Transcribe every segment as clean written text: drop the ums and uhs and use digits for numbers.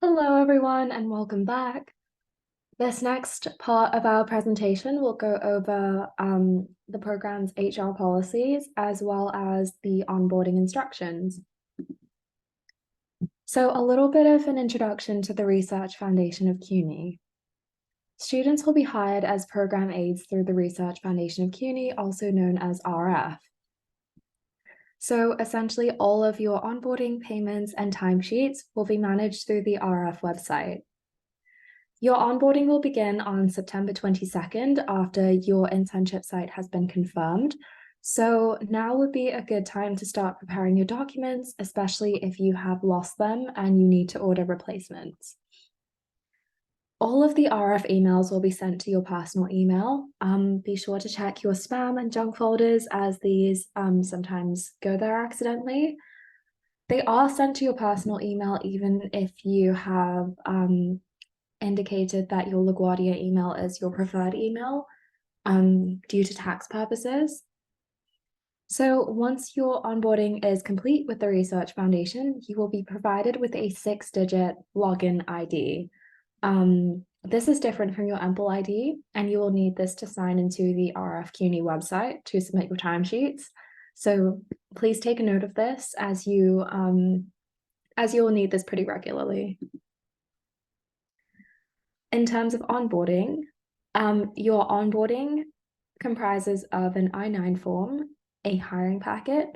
Hello, everyone, and welcome back. This next part of our presentation will go over the program's HR policies as well as the onboarding instructions. So a little bit of an introduction to the Research Foundation of CUNY. Students will be hired as program aides through the Research Foundation of CUNY, also known as RF. So essentially all of your onboarding payments and timesheets will be managed through the RF website. Your onboarding will begin on September 22nd after your internship site has been confirmed. So now would be a good time to start preparing your documents, especially if you have lost them and you need to order replacements. All of the RF emails will be sent to your personal email. Be sure to check your spam and junk folders as these sometimes go there accidentally. They are sent to your personal email even if you have indicated that your LaGuardia email is your preferred email due to tax purposes. So once your onboarding is complete with the Research Foundation, you will be provided with a 6-digit login ID. This is different from your EMPL ID, and you will need this to sign into the RF CUNY website to submit your timesheets. So please take a note of this as you will need this pretty regularly. In terms of onboarding, your onboarding comprises of an I-9 form, a hiring packet,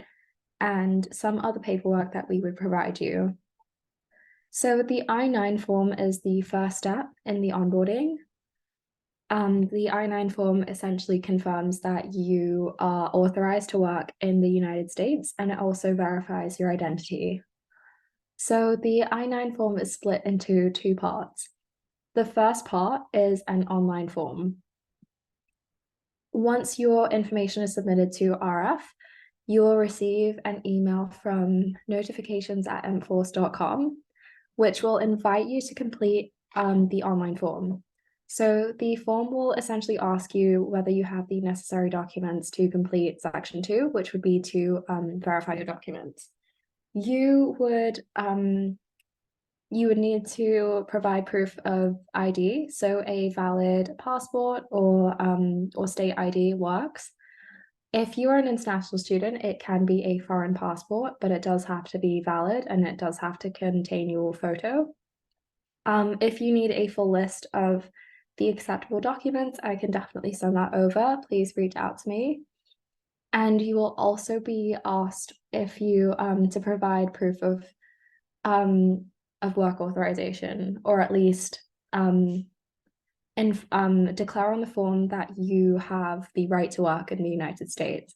and some other paperwork that we would provide you. So the I-9 form is the first step in the onboarding. The I-9 form essentially confirms that you are authorized to work in the United States, and it also verifies your identity. So the I-9 form is split into 2 parts. The first part is an online form. Once your information is submitted to RF, you will receive an email from notifications@mforce.com, which will invite you to complete the online form. So the form will essentially ask you whether you have the necessary documents to complete section 2, which would be to verify your documents. You would need to provide proof of ID, so a valid passport or state ID works. If you are an international student, it can be a foreign passport, but it does have to be valid and it does have to contain your photo. If you need a full list of the acceptable documents, I can definitely send that over. Please reach out to me. And you will also be asked if you to provide proof of work authorization, or at least declare on the form that you have the right to work in the United States.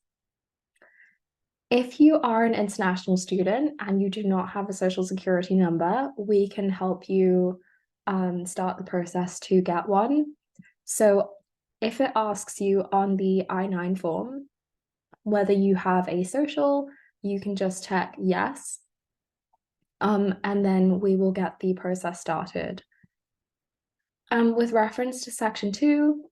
If you are an international student and you do not have a social security number, we can help you start the process to get one. So if it asks you on the I-9 form whether you have a social, you can just check yes. And then we will get the process started. With reference to section 2,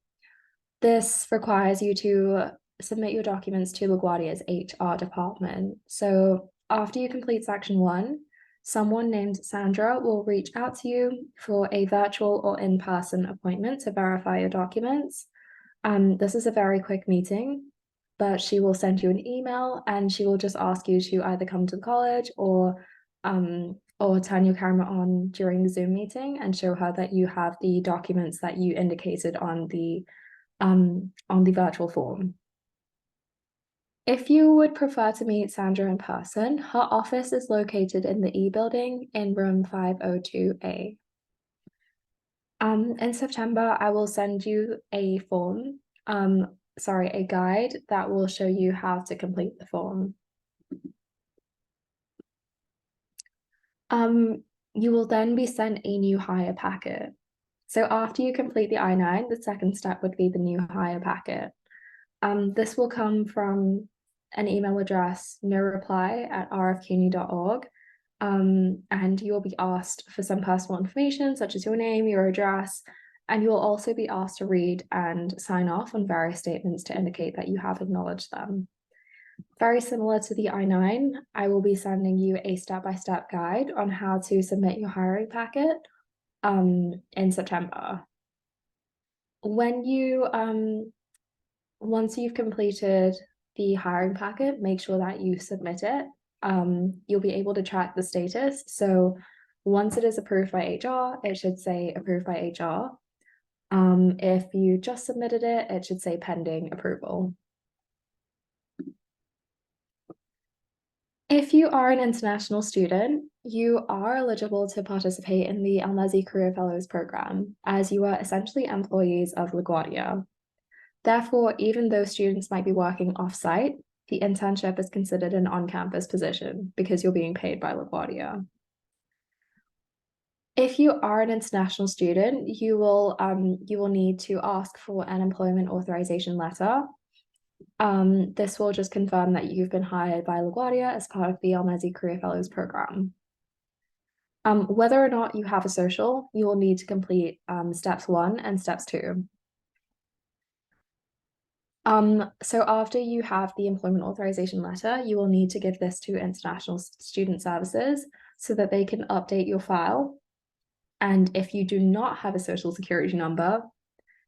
this requires you to submit your documents to LaGuardia's HR department. So after you complete section 1, someone named Sandra will reach out to you for a virtual or in-person appointment to verify your documents. This is a very quick meeting, but she will send you an email and she will just ask you to either come to the college or turn your camera on during the Zoom meeting and show her that you have the documents that you indicated on the virtual form. If you would prefer to meet Sandra in person, her office is located in the E building in room 502A. In September, I will send you a a guide that will show you how to complete the form. You will then be sent a new hire packet. So after you complete the I-9, the second step would be the new hire packet. This will come from an email address, noreply@rfcuny.org, and you will be asked for some personal information such as your name, your address, and you will also be asked to read and sign off on various statements to indicate that you have acknowledged them. Very similar to the I-9, I will be sending you a step-by-step guide on how to submit your hiring packet in September. When you once you've completed the hiring packet, make sure that you submit it. You'll be able to track the status. So once it is approved by HR, it should say approved by HR. If you just submitted it, it should say pending approval. If you are an international student, you are eligible to participate in the Elmezzi Career Fellows program, as you are essentially employees of LaGuardia. Therefore, even though students might be working off-site, the internship is considered an on-campus position because you're being paid by LaGuardia. If you are an international student, you will need to ask for an employment authorization letter. This will just confirm that you've been hired by LaGuardia as part of the Elmezzi Career Fellows program. Whether or not you have a social, you will need to complete steps 1 and steps 2. So after you have the employment authorization letter, you will need to give this to International Student Services so that they can update your file. And if you do not have a social security number,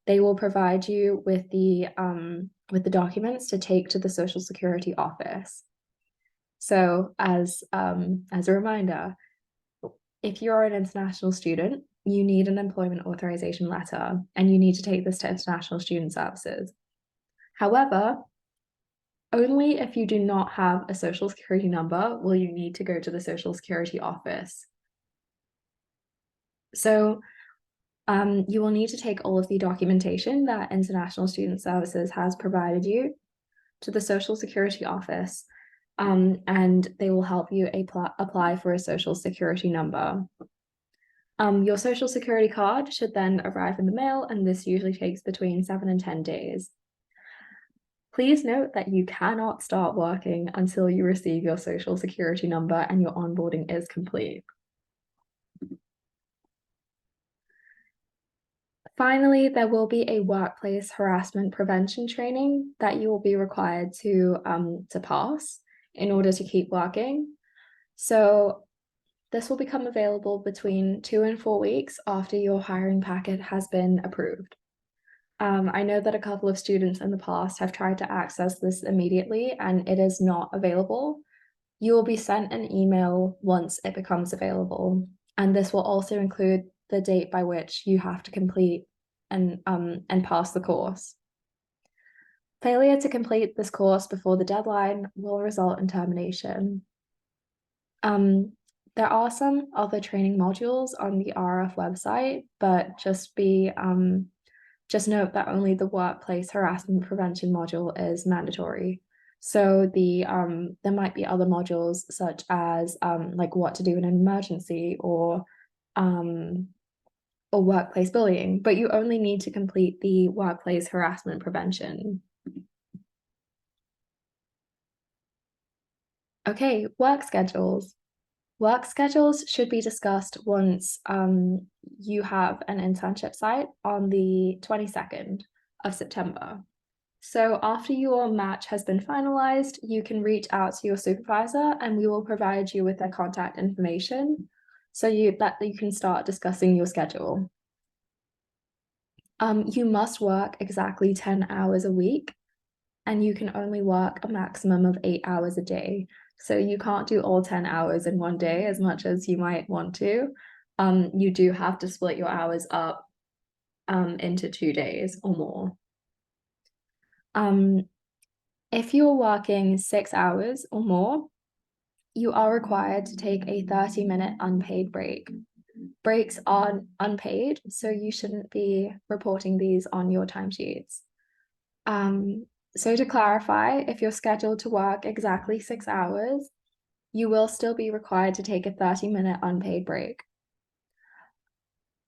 they will provide you with the documents to take to the Social Security office. So as a reminder, if you're an international student, you need an employment authorization letter and you need to take this to International Student Services. However, only if you do not have a social security number will you need to go to the Social Security office. So you will need to take all of the documentation that International Student Services has provided you to the Social Security office, and they will help you apply for a social security number. Your social security card should then arrive in the mail, and this usually takes between 7 and 10 days. Please note that you cannot start working until you receive your social security number and your onboarding is complete. Finally, there will be a workplace harassment prevention training that you will be required to pass in order to keep working. So this will become available between 2 and 4 weeks after your hiring packet has been approved. I know that a couple of students in the past have tried to access this immediately and it is not available. You will be sent an email once it becomes available, and this will also include the date by which you have to complete and pass the course. Failure to complete this course before the deadline will result in termination. There are some other training modules on the RF website, but just note that only the workplace harassment prevention module is mandatory. So there might be other modules such as like what to do in an emergency or workplace bullying, but you only need to complete the workplace harassment prevention. Okay, work schedules. Work schedules should be discussed once you have an internship site on the 22nd of September. So after your match has been finalized, you can reach out to your supervisor and we will provide you with their contact information so that you can start discussing your schedule. You must work exactly 10 hours a week and you can only work a maximum of 8 hours a day. So you can't do all 10 hours in one day as much as you might want to. You do have to split your hours up into 2 days or more. If you're working 6 hours or more, you are required to take a 30-minute unpaid break. Breaks are unpaid, so you shouldn't be reporting these on your timesheets. So to clarify, if you're scheduled to work exactly 6 hours, you will still be required to take a 30-minute unpaid break.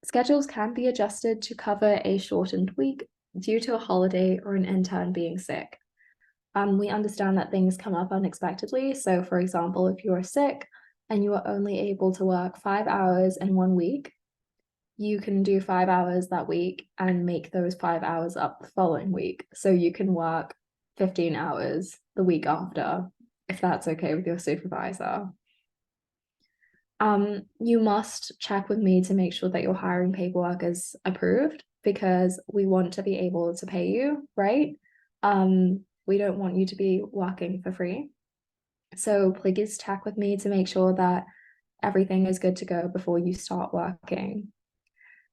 Schedules can be adjusted to cover a shortened week due to a holiday or an intern being sick. We understand that things come up unexpectedly. So for example, if you are sick and you are only able to work 5 hours in 1 week, you can do 5 hours that week and make those 5 hours up the following week. So you can work 15 hours the week after. if that's okay with your supervisor. You must check with me to make sure that your hiring paperwork is approved because we want to be able to pay you, right? We don't want you to be working for free. So please check with me to make sure that everything is good to go before you start working.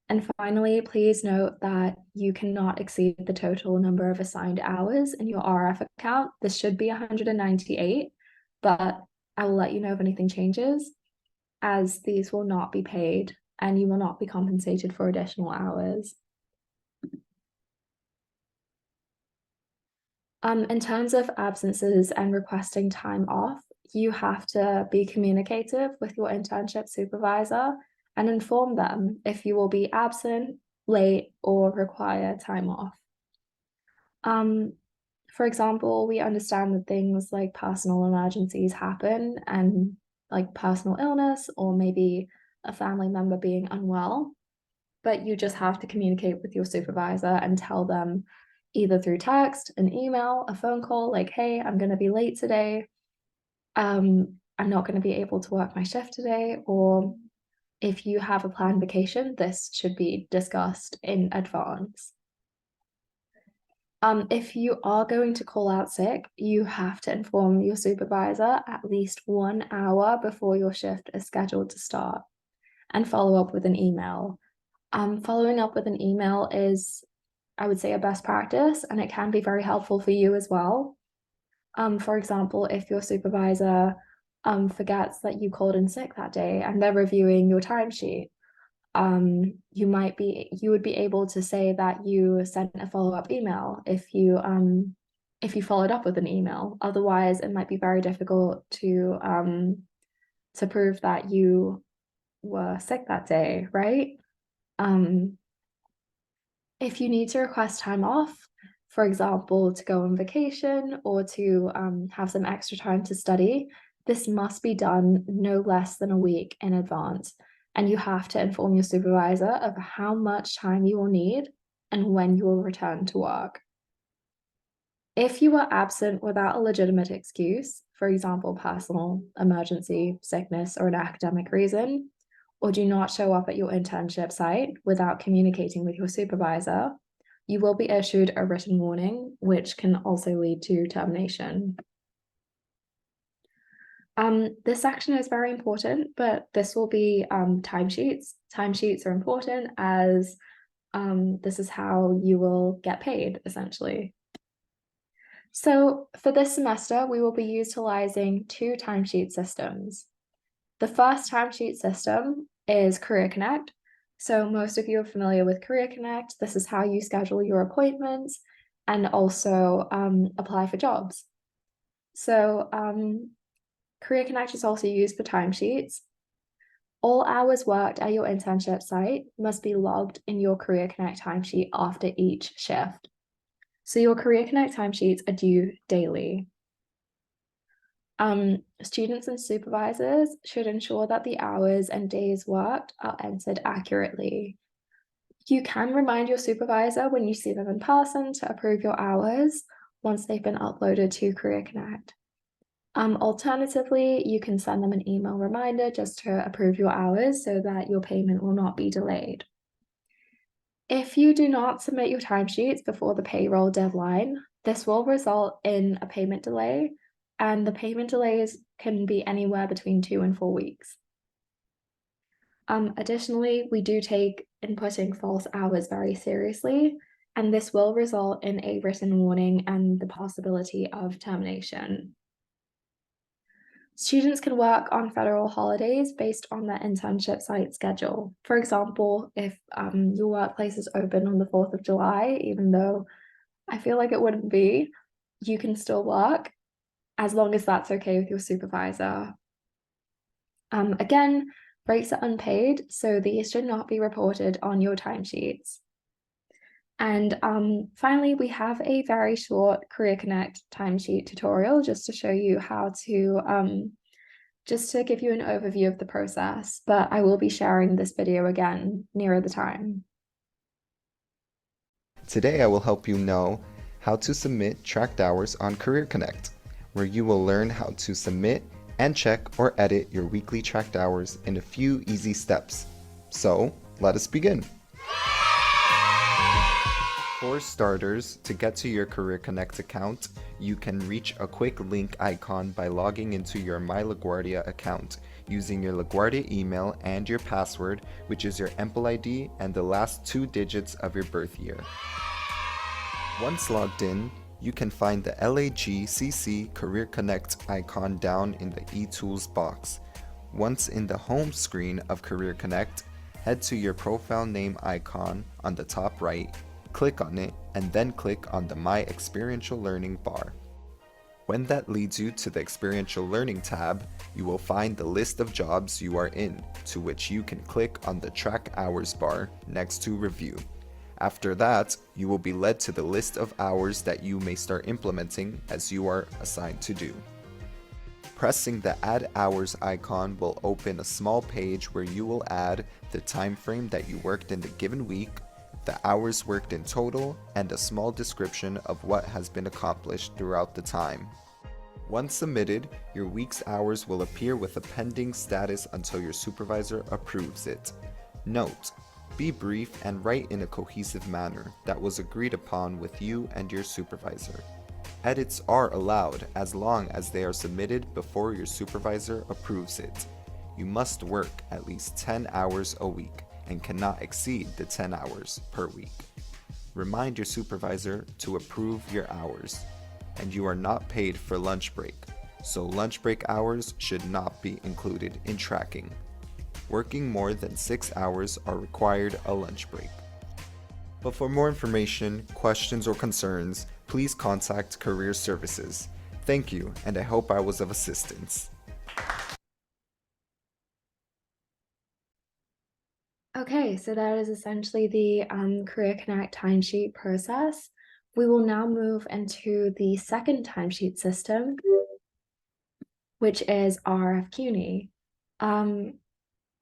And finally, please note that you cannot exceed the total number of assigned hours in your RF account. This should be 198, but I will let you know if anything changes, as these will not be paid and you will not be compensated for additional hours. In terms of absences and requesting time off, you have to be communicative with your internship supervisor and inform them if you will be absent, late, or require time off. For example, we understand that things like personal emergencies happen and like personal illness or maybe a family member being unwell, but you just have to communicate with your supervisor and tell them either through text, an email, a phone call, like, hey, I'm going to be late today. I'm not going to be able to work my shift today. Or if you have a planned vacation, this should be discussed in advance. If you are going to call out sick, you have to inform your supervisor at least 1 hour before your shift is scheduled to start and follow up with an email. Following up with an email is, I would say, a best practice, and it can be very helpful for you as well. For example, if your supervisor forgets that you called in sick that day and they're reviewing your timesheet, you would be able to say that you sent a follow-up email if you followed up with an email. Otherwise, it might be very difficult to prove that you were sick that day, right? If you need to request time off, for example, to go on vacation or to have some extra time to study, this must be done no less than a week in advance. And you have to inform your supervisor of how much time you will need and when you will return to work. If you are absent without a legitimate excuse, for example, personal emergency, sickness, or an academic reason, or do not show up at your internship site without communicating with your supervisor, you will be issued a written warning, which can also lead to termination. This section is very important, but this will be timesheets. Timesheets are important as this is how you will get paid, essentially. So for this semester, we will be utilizing two timesheet systems. The first timesheet system is Career Connect. So most of you are familiar with Career Connect. This is how you schedule your appointments and also apply for jobs. So Career Connect is also used for timesheets. All hours worked at your internship site must be logged in your Career Connect timesheet after each shift. So your Career Connect timesheets are due daily. Students and supervisors should ensure that the hours and days worked are entered accurately. You can remind your supervisor when you see them in person to approve your hours once they've been uploaded to Career Connect. Alternatively, you can send them an email reminder just to approve your hours so that your payment will not be delayed. If you do not submit your timesheets before the payroll deadline, this will result in a payment delay, and the payment delays can be anywhere between 2 and 4 weeks. Additionally, we do take inputting false hours very seriously, and this will result in a written warning and the possibility of termination. Students can work on federal holidays based on their internship site schedule. For example, if your workplace is open on the 4th of July, even though I feel like it wouldn't be, you can still work as long as that's okay with your supervisor. Again, breaks are unpaid, so these should not be reported on your timesheets. And finally, we have a very short Career Connect timesheet tutorial just to show you how to, just to give you an overview of the process, but I will be sharing this video again nearer the time. Today I will help you know how to submit tracked hours on Career Connect. where you will learn how to submit and check or edit your weekly tracked hours in a few easy steps. So, let us begin. For starters, to get to your Career Connect account, you can reach a quick link icon by logging into your My LaGuardia account using your LaGuardia email and your password, which is your EMPL ID and the last 2 digits of your birth year. Once logged in, you can find the LAGCC Career Connect icon down in the eTools box. Once in the home screen of Career Connect, head to your profile name icon on the top right, click on it, and then click on the My Experiential Learning bar. When that leads you to the Experiential Learning tab, you will find the list of jobs you are in, to which you can click on the Track Hours bar next to Review. After that, you will be led to the list of hours that you may start implementing as you are assigned to do. Pressing the Add Hours icon will open a small page where you will add the time frame that you worked in the given week, the hours worked in total, and a small description of what has been accomplished throughout the time. Once submitted, your week's hours will appear with a pending status until your supervisor approves it. Note: be brief and write in a cohesive manner that was agreed upon with you and your supervisor. Edits are allowed as long as they are submitted before your supervisor approves it. You must work at least 10 hours a week and cannot exceed the 10 hours per week. Remind your supervisor to approve your hours. And you are not paid for lunch break, so lunch break hours should not be included in tracking. Working more than 6 hours are required a lunch break. But for more information, questions, or concerns, please contact Career Services. Thank you, and I hope I was of assistance. Okay, so that is essentially the Career Connect timesheet process. We will now move into the second timesheet system, which is RF CUNY. RF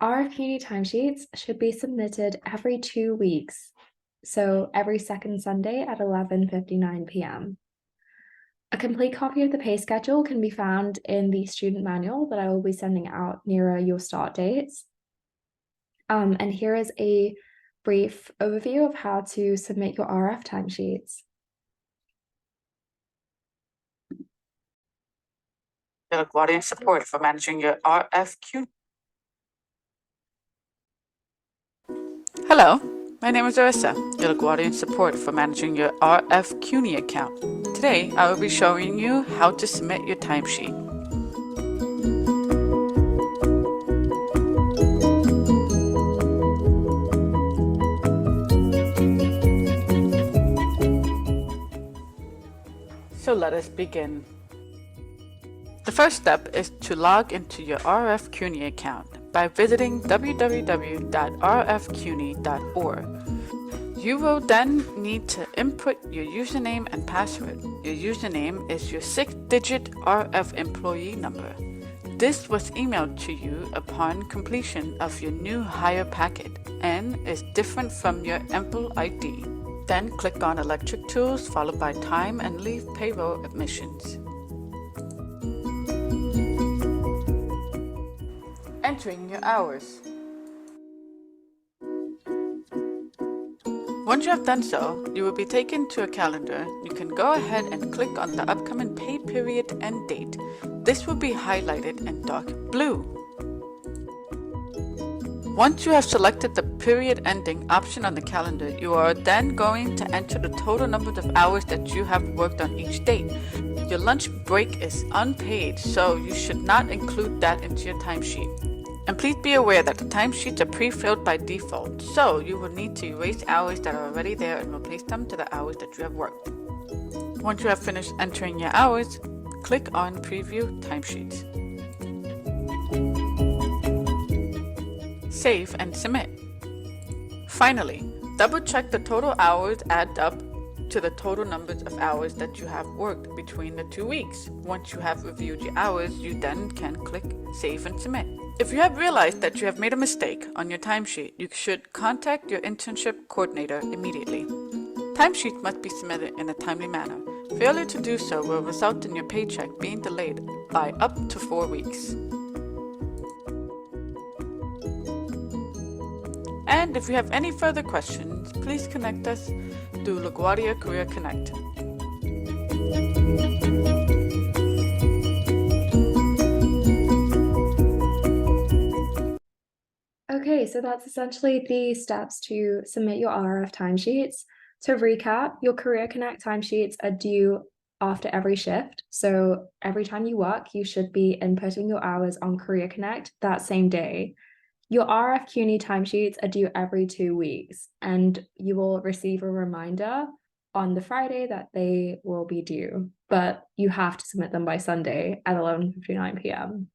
CUNY timesheets should be submitted every 2 weeks, so every second Sunday at 11:59 p.m. A complete copy of the pay schedule can be found in the student manual that I will be sending out nearer your start dates. And here is a brief overview of how to submit your RF timesheets. Your LaGuardia support for managing your RFQ. Hello, my name is Arissa, your LaGuardia support for managing your RF CUNY account. Today, I will be showing you how to submit your timesheet. So let us begin. The first step is to log into your RF CUNY account by visiting www.rfcuny.org. You will then need to input your username and password. Your username is your 6-digit RF employee number. This was emailed to you upon completion of your new hire packet and is different from your EMPL ID. Then click on Electric Tools followed by Time and Leave Payroll Admissions. Entering your hours. Once you have done so, you will be taken to a calendar. You can go ahead and click on the upcoming pay period and date. This will be highlighted in dark blue. Once you have selected the period ending option on the calendar, you are then going to enter the total number of hours that you have worked on each date. Your lunch break is unpaid, so you should not include that into your timesheet. And please be aware that the timesheets are pre-filled by default, so you will need to erase hours that are already there and replace them to the hours that you have worked. Once you have finished entering your hours, click on Preview Timesheets. Save and submit. Finally, double-check the total hours add up to the total numbers of hours that you have worked between the 2 weeks. Once you have reviewed your hours, you then can click Save and Submit. If you have realized that you have made a mistake on your timesheet, you should contact your internship coordinator immediately. Timesheets must be submitted in a timely manner. Failure to do so will result in your paycheck being delayed by up to 4 weeks. And if you have any further questions, please connect us through LaGuardia Career Connect. Okay, so that's essentially the steps to submit your RF timesheets. To recap, your Career Connect timesheets are due after every shift. So every time you work, you should be inputting your hours on Career Connect that same day. Your RF CUNY timesheets are due every 2 weeks, and you will receive a reminder on the Friday that they will be due, but you have to submit them by Sunday at 11:59 p.m.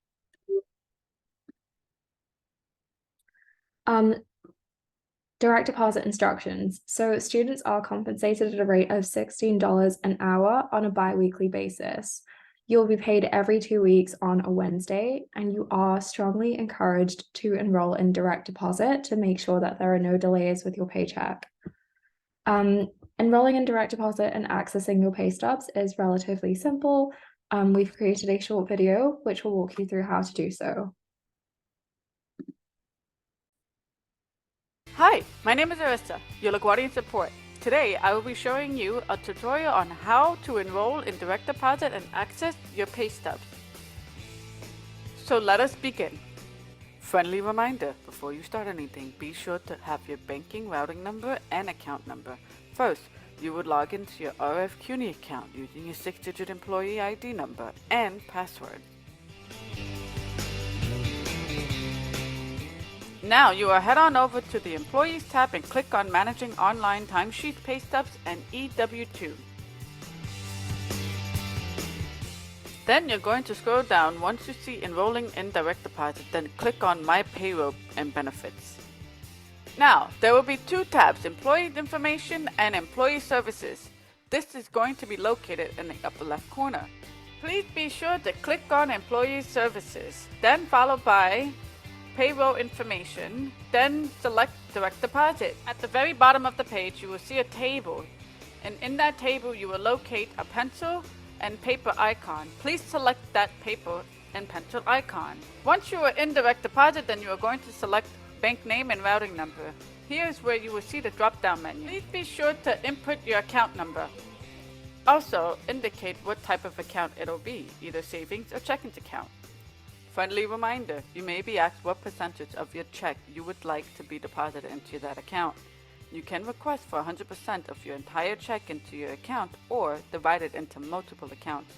Direct deposit instructions. So students are compensated at a rate of $16 an hour on a bi-weekly basis. You'll be paid every 2 weeks on a Wednesday, and you are strongly encouraged to enroll in direct deposit to make sure that there are no delays with your paycheck. Enrolling in direct deposit and accessing your pay stubs is relatively simple. We've created a short video which will walk you through how to do so. Hi, my name is Arista, your LaGuardian support. Today, I will be showing you a tutorial on how to enroll in direct deposit and access your pay stubs. So let us begin. Friendly reminder, before you start anything, be sure to have your banking routing number and account number. First, you would log into your RF CUNY account using your 6-digit employee ID number and password. Now you will head on over to the Employees tab and click on Managing Online Timesheet Pay Stubs and EW2. Then you're going to scroll down once you see Enrolling in Direct Deposit, then click on My Payroll and Benefits. Now, there will be 2 tabs, Employee Information and Employee Services. This is going to be located in the upper left corner. Please be sure to click on Employee Services, then followed by Payroll Information, then select Direct Deposit. At the very bottom of the page, you will see a table, and in that table, you will locate a pencil and paper icon. Please select that paper and pencil icon. Once you are in Direct Deposit, then you are going to select Bank Name and Routing Number. Here is where you will see the drop-down menu. Please be sure to input your account number. Also, indicate what type of account it'll be, either savings or checking account. Friendly reminder, you may be asked what percentage of your check you would like to be deposited into that account. You can request for 100% of your entire check into your account or divide it into multiple accounts.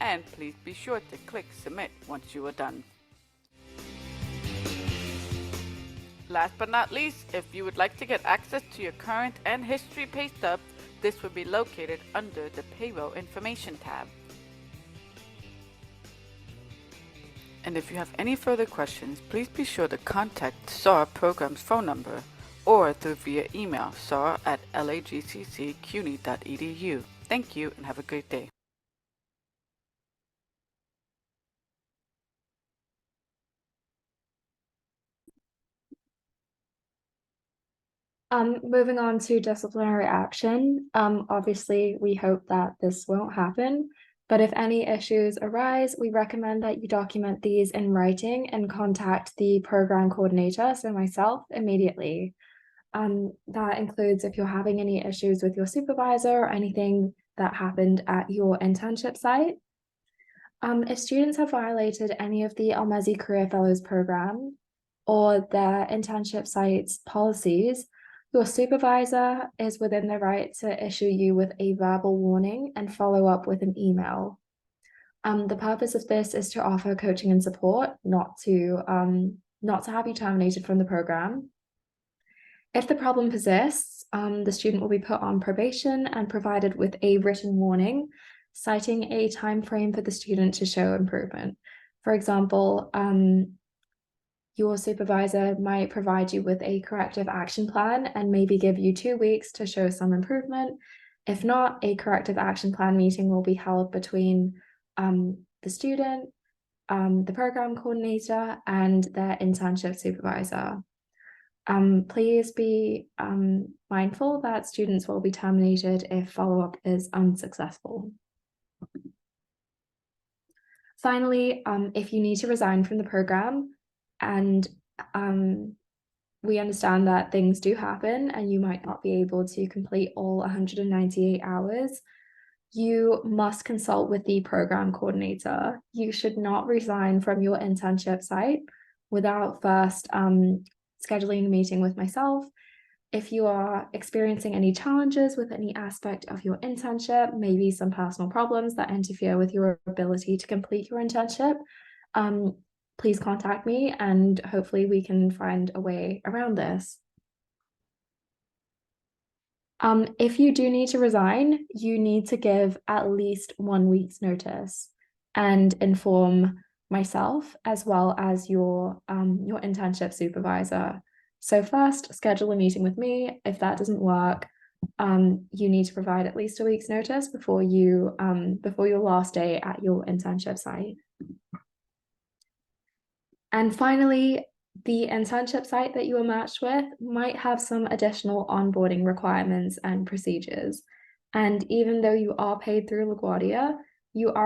And please be sure to click Submit once you are done. Last but not least, if you would like to get access to your current and history pay stubs, this will be located under the Payroll Information tab. And if you have any further questions, please be sure to contact SAR Program's phone number or through via email sar@lagcccuny.edu. Thank you and have a great day. Moving on to disciplinary action. Obviously, we hope that this won't happen, but if any issues arise, we recommend that you document these in writing and contact the program coordinator, so myself, immediately. That includes if you're having any issues with your supervisor or anything that happened at your internship site. If students have violated any of the Elmezzi Career Fellows program or their internship site's policies, your supervisor is within the right to issue you with a verbal warning and follow up with an email. The purpose of this is to offer coaching and support, not to have you terminated from the program. If the problem persists, the student will be put on probation and provided with a written warning, citing a time frame for the student to show improvement. For example, your supervisor might provide you with a corrective action plan and maybe give you 2 weeks to show some improvement. If not, a corrective action plan meeting will be held between the student, the program coordinator, and their internship supervisor. Please be mindful that students will be terminated if follow-up is unsuccessful. Finally, if you need to resign from the program, and we understand that things do happen and you might not be able to complete all 198 hours, you must consult with the program coordinator. You should not resign from your internship site without first scheduling a meeting with myself. If you are experiencing any challenges with any aspect of your internship, maybe some personal problems that interfere with your ability to complete your internship, please contact me and hopefully we can find a way around this. If you do need to resign, you need to give at least 1 week's notice and inform myself as well as your internship supervisor. So first, schedule a meeting with me. If that doesn't work, you need to provide at least a week's notice before your last day at your internship site. And finally, the internship site that you are matched with might have some additional onboarding requirements and procedures. And even though you are paid through LaGuardia, you are